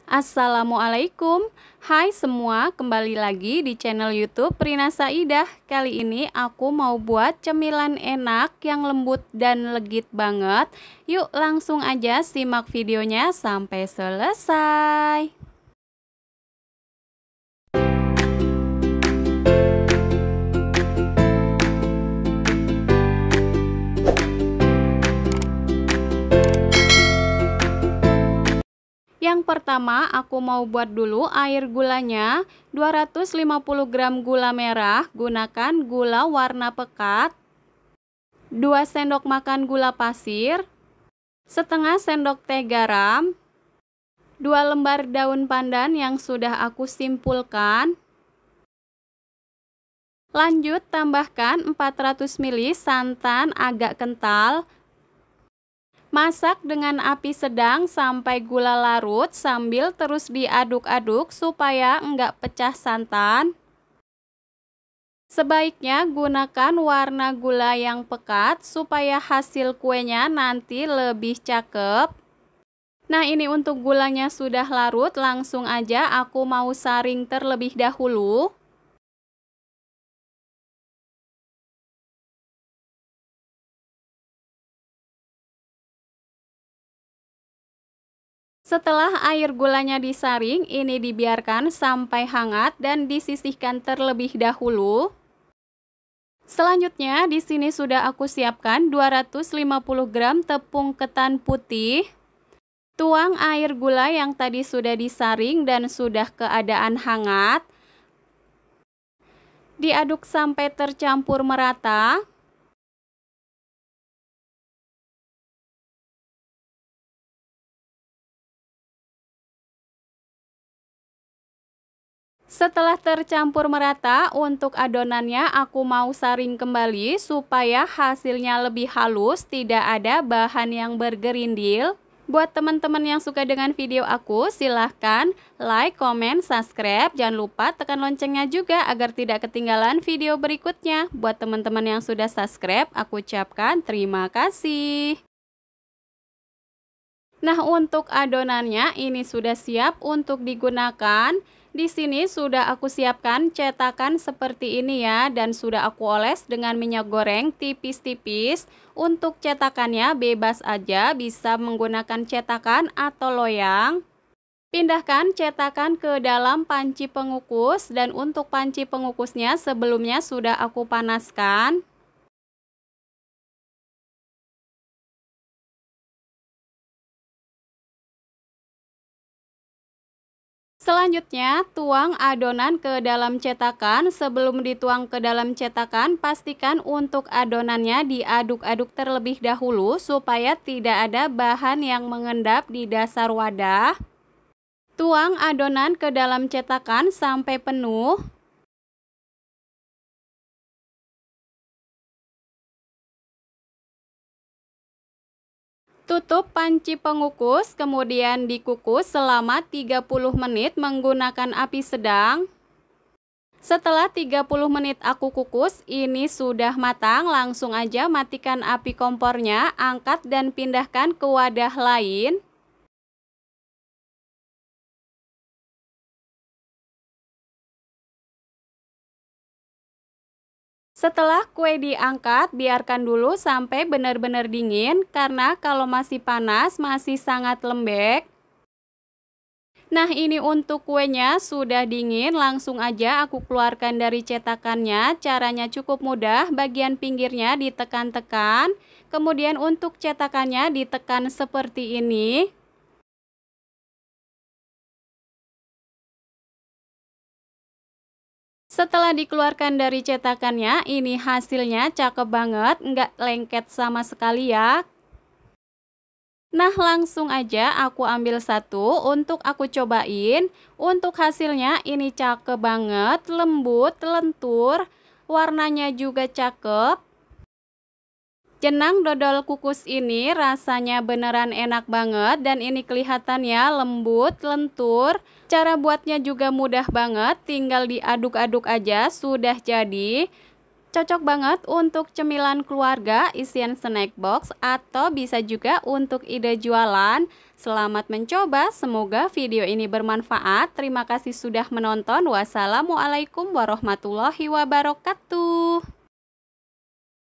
Assalamualaikum. Hai semua, kembali lagi di channel YouTube Rina Saidah. Kali ini aku mau buat cemilan enak yang lembut dan legit banget. Yuk langsung aja simak videonya sampai selesai. Yang pertama, aku mau buat dulu air gulanya. 250 gram gula merah, gunakan gula warna pekat. 2 sendok makan gula pasir. Setengah sendok teh garam. 2 lembar daun pandan yang sudah aku simpulkan. Lanjut tambahkan 400 ml santan agak kental. Masak dengan api sedang sampai gula larut sambil terus diaduk-aduk supaya enggak pecah santan. Sebaiknya gunakan warna gula yang pekat supaya hasil kuenya nanti lebih cakep. Nah, ini untuk gulanya sudah larut, langsung aja aku mau saring terlebih dahulu. Setelah air gulanya disaring, ini dibiarkan sampai hangat dan disisihkan terlebih dahulu. Selanjutnya, di sini sudah aku siapkan 250 gram tepung ketan putih. Tuang air gula yang tadi sudah disaring dan sudah keadaan hangat. Diaduk sampai tercampur merata. Setelah tercampur merata, untuk adonannya aku mau saring kembali supaya hasilnya lebih halus, tidak ada bahan yang bergerindil. Buat teman-teman yang suka dengan video aku, silahkan like, comment, subscribe. Jangan lupa tekan loncengnya juga agar tidak ketinggalan video berikutnya. Buat teman-teman yang sudah subscribe, aku ucapkan terima kasih. Nah, untuk adonannya ini sudah siap untuk digunakan. Di sini sudah aku siapkan cetakan seperti ini ya, dan sudah aku oles dengan minyak goreng tipis-tipis. Untuk cetakannya bebas aja, bisa menggunakan cetakan atau loyang. Pindahkan cetakan ke dalam panci pengukus, dan untuk panci pengukusnya sebelumnya sudah aku panaskan. Selanjutnya, tuang adonan ke dalam cetakan. Sebelum dituang ke dalam cetakan, pastikan untuk adonannya diaduk-aduk terlebih dahulu supaya tidak ada bahan yang mengendap di dasar wadah. Tuang adonan ke dalam cetakan sampai penuh. Tutup panci pengukus, kemudian dikukus selama 30 menit menggunakan api sedang. Setelah 30 menit aku kukus, ini sudah matang. Langsung aja matikan api kompornya, angkat dan pindahkan ke wadah lain. Setelah kue diangkat, biarkan dulu sampai benar-benar dingin, karena kalau masih panas masih sangat lembek. Nah, ini untuk kuenya sudah dingin, langsung aja aku keluarkan dari cetakannya. Caranya cukup mudah, bagian pinggirnya ditekan-tekan, kemudian untuk cetakannya ditekan seperti ini. Setelah dikeluarkan dari cetakannya, ini hasilnya cakep banget, nggak lengket sama sekali ya. Nah, langsung aja aku ambil satu untuk aku cobain. Untuk hasilnya ini cakep banget, lembut, lentur, warnanya juga cakep. Jenang dodol kukus ini rasanya beneran enak banget, dan ini kelihatannya lembut, lentur. Cara buatnya juga mudah banget, tinggal diaduk-aduk aja sudah jadi. Cocok banget untuk cemilan keluarga, isian snack box, atau bisa juga untuk ide jualan. Selamat mencoba, semoga video ini bermanfaat. Terima kasih sudah menonton. Wassalamualaikum warahmatullahi wabarakatuh.